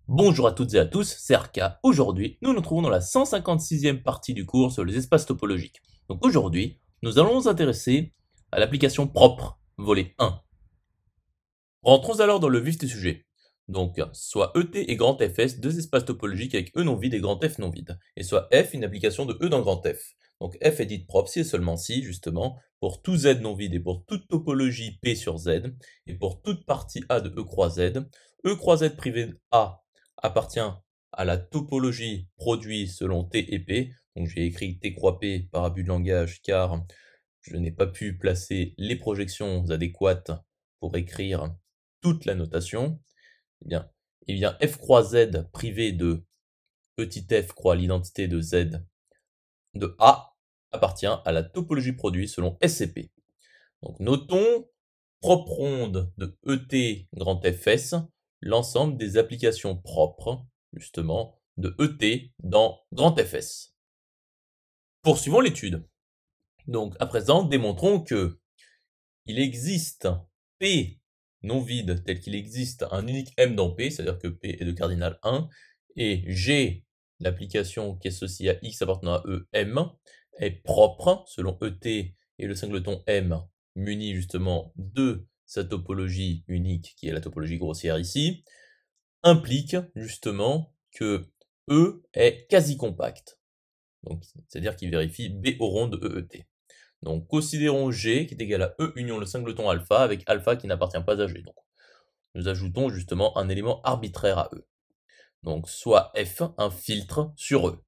Bonjour à toutes et à tous, c'est Arca. Aujourd'hui, nous nous trouvons dans la 156e partie du cours sur les espaces topologiques. Donc aujourd'hui, nous allons nous intéresser à l'application propre, volet 1. Rentrons alors dans le vif du sujet. Donc, soit ET et grand FS, deux espaces topologiques avec E non vide et grand F non vide. Et soit F, une application de E dans grand F. Donc F est dite propre si et seulement si, justement, pour tout Z non vide et pour toute topologie P sur Z, et pour toute partie A de E croix Z, E croix Z privé de A appartient à la topologie produit selon T et P. Donc j'ai écrit T croix P par abus de langage car je n'ai pas pu placer les projections adéquates pour écrire toute la notation. Eh bien, f croix z privé de petit f croix l'identité de z de A appartient à la topologie produit selon SCP. Donc notons, propre ronde de ET grand FS, l'ensemble des applications propres, justement, de ET dans grand FS. Poursuivons l'étude. Donc à présent, démontrons que il existe P non vide tel qu'il existe un unique M dans P, c'est-à-dire que P est de cardinal 1, et G, l'application qui est associée à X appartenant à E, M, est propre selon ET et le singleton M muni justement de sa topologie unique, qui est la topologie grossière ici, implique justement que E est quasi compact. Donc, c'est-à-dire qu'il vérifie B au rond de EET. Donc, considérons G qui est égal à E union le singleton alpha avec alpha qui n'appartient pas à G. Donc, nous ajoutons justement un élément arbitraire à E. Donc, soit F, un filtre sur E.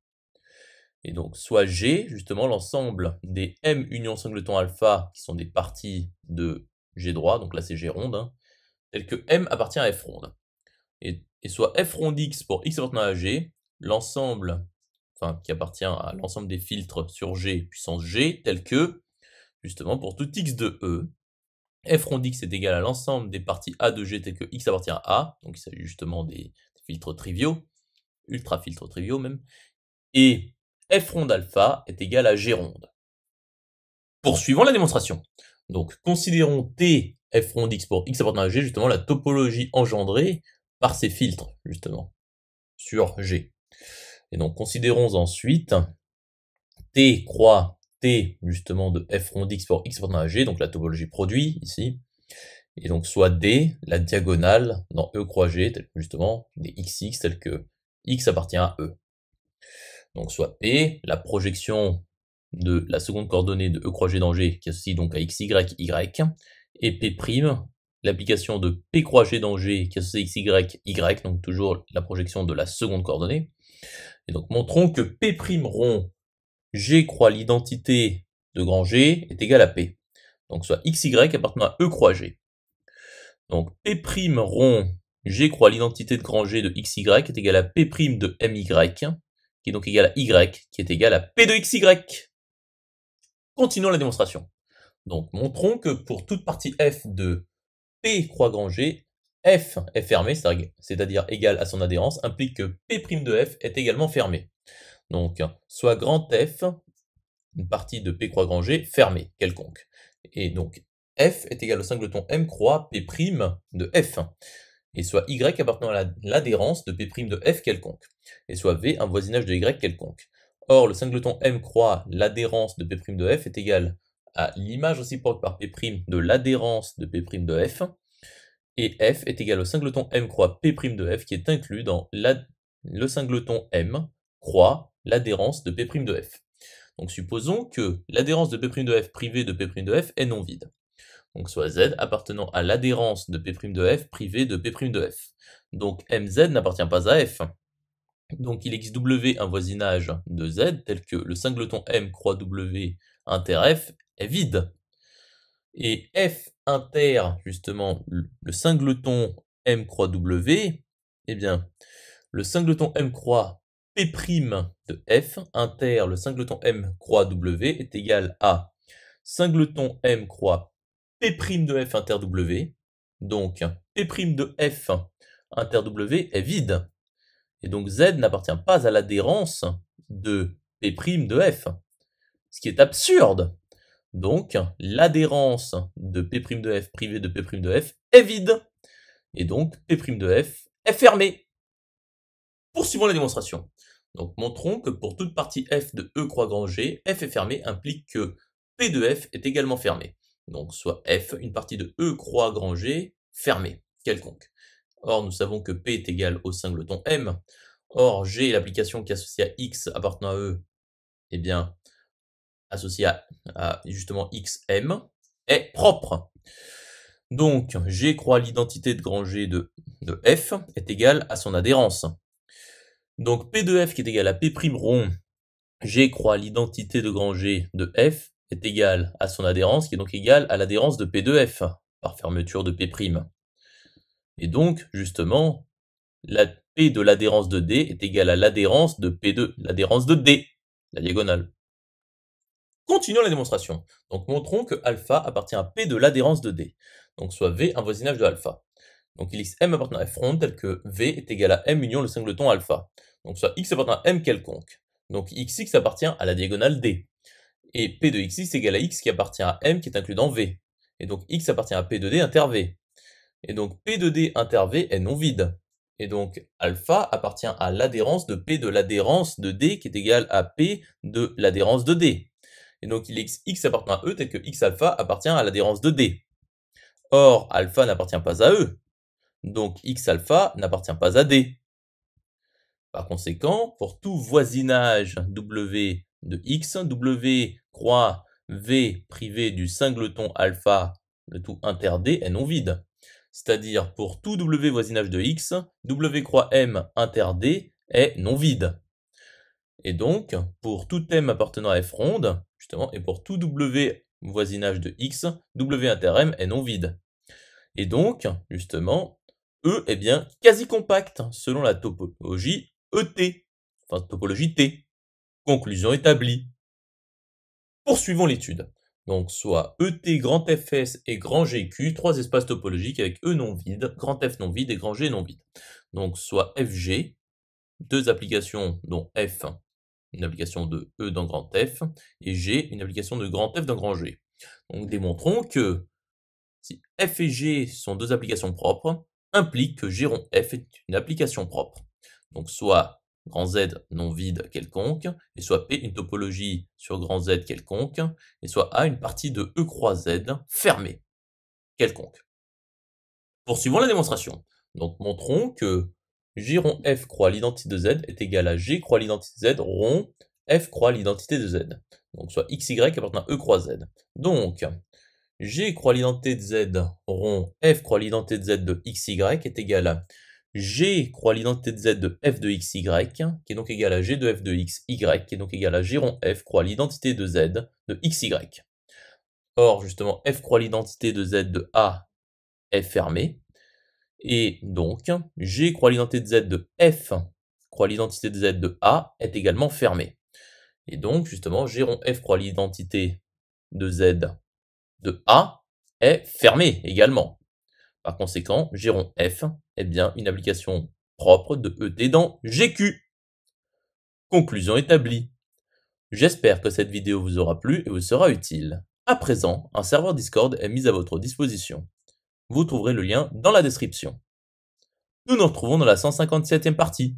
Et donc, soit G, justement, l'ensemble des M union singleton alpha qui sont des parties de G droit, donc là c'est G ronde, hein, tel que M appartient à F ronde. Et soit F ronde X pour X appartenant à G, l'ensemble, enfin, qui appartient à l'ensemble des filtres sur G puissance G, tel que justement, pour tout x de E, f rond x est égal à l'ensemble des parties A de G telles que x appartient à A, donc il s'agit justement des filtres triviaux, ultra filtres triviaux même, et f ronde alpha est égal à G ronde. Poursuivons la démonstration. Donc, considérons T f ronde x pour x appartenant à G, justement la topologie engendrée par ces filtres, justement, sur G. Et donc, considérons ensuite T croix T, justement, de f rond x pour x appartenant à G, donc la topologie produit, ici, et donc soit D, la diagonale dans E croix G, tel que justement des XX, tels que X appartient à E. Donc soit P, la projection de la seconde coordonnée de E croix G dans G, qui associe donc à XY, Y, et P', l'application de P croix G dans G, qui associe XY, Y, donc toujours la projection de la seconde coordonnée. Et donc montrons que P' rond G croix l'identité de grand G est égal à P. Donc soit XY appartenant à E croix G. Donc P' rond G croix l'identité de grand G de XY est égal à P' de MY, qui est donc égal à Y, qui est égal à P de XY. Continuons la démonstration. Donc montrons que pour toute partie F de P croix grand G, F est fermé, c'est-à-dire égal à son adhérence, implique que P' de F est également fermé. Donc soit grand F, une partie de P croix grand G, fermée, quelconque. Et donc F est égal au singleton M croix P' de F, et soit Y appartenant à l'adhérence de P' de F quelconque, et soit V un voisinage de Y quelconque. Or, le singleton M croix l'adhérence de P' de F est égal à l'image réciproque par P' de l'adhérence de P' de F, et F est égal au singleton M croix P' de F qui est inclus dans le singleton M croix l'adhérence de P' de F. Donc supposons que l'adhérence de P' de F privée de P' de F est non vide. Donc soit Z appartenant à l'adhérence de P' de F privée de P' de F. Donc MZ n'appartient pas à F. Donc il existe W un voisinage de Z tel que le singleton M croix W inter F est vide. Et F inter, justement, le singleton M croix W, eh bien, le singleton M croix P' de F inter le singleton M croix W est égal à singleton M croix P' de F inter W. Donc, P' de F inter W est vide. Et donc, Z n'appartient pas à l'adhérence de P' de F. Ce qui est absurde. Donc, l'adhérence de P' de F privé de P' de F est vide. Et donc, P' de F est fermé. Poursuivons la démonstration. Donc montrons que pour toute partie f de E croix grand G, f est fermé implique que P de f est également fermé. Donc soit f, une partie de E croix grand G, fermée, quelconque. Or, nous savons que P est égal au singleton M. Or, G, l'application qui est associée à X appartenant à E, eh bien, associée à justement XM, est propre. Donc, G croix l'identité de grand G de F est égal à son adhérence. Donc, P de F qui est égal à P' rond, G croix l'identité de grand G de F est égal à son adhérence, qui est donc égale à l'adhérence de P de F, par fermeture de P'. Et donc, justement, la P de l'adhérence de D est égale à l'adhérence de P2, l'adhérence de D, la diagonale. Continuons la démonstration. Donc montrons que alpha appartient à P de l'adhérence de D. Donc soit V un voisinage de alpha. Donc il x M appartenant à f ronde tel que V est égal à M union le singleton alpha. Donc soit x appartient à M quelconque. Donc xx appartient à la diagonale D. Et P de xx est égal à x qui appartient à M qui est inclus dans V. Et donc x appartient à P de D inter V. Et donc P de D inter V est non vide. Et donc alpha appartient à l'adhérence de P de l'adhérence de D qui est égale à P de l'adhérence de D. Et donc il est x appartient à E tel que x alpha appartient à l'adhérence de D. Or alpha n'appartient pas à E. Donc x alpha n'appartient pas à D. Par conséquent, pour tout voisinage W de x, W croix V privé du singleton alpha, le tout inter D est non vide. C'est-à-dire pour tout W voisinage de x, W croix M inter D est non vide. Et donc, pour tout M appartenant à f ronde, justement, et pour tout W voisinage de x, W inter M est non vide. Et donc, justement, E est bien quasi compact, selon la topologie ET, enfin topologie T. Conclusion établie. Poursuivons l'étude. Donc, soit ET, grand Fs et grand GQ, trois espaces topologiques avec E non vide, grand F non vide et grand G non vide. Donc, soit FG, deux applications dont F, une application de E dans grand F, et G, une application de grand F dans grand G. Donc, démontrons que si F et G sont deux applications propres, implique que G rond F est une application propre. Donc, soit grand Z non vide quelconque, et soit P une topologie sur grand Z quelconque, et soit A une partie de E croix Z fermée quelconque. Poursuivons la démonstration. Donc montrons que J rond F croix l'identité de Z est égal à G croix l'identité de Z rond F croix l'identité de Z. Donc soit XY appartenant à E croix Z. Donc G croix l'identité de Z rond F croix l'identité de Z de XY est égal à G croix l'identité de Z de F de XY, qui est donc égal à G de F de XY, qui est donc égal à G rond F croix l'identité de Z de XY. Or, justement, F croix l'identité de Z de A est fermée. Et donc, G croix l'identité de Z de F croix l'identité de Z de A est également fermée. Et donc, justement, G rond F croix l'identité de Z de A est fermée également. Par conséquent, G rond F est bien une application propre de ET dans GQ. Conclusion établie. J'espère que cette vidéo vous aura plu et vous sera utile. À présent, un serveur Discord est mis à votre disposition. Vous trouverez le lien dans la description. Nous nous retrouvons dans la 157e partie.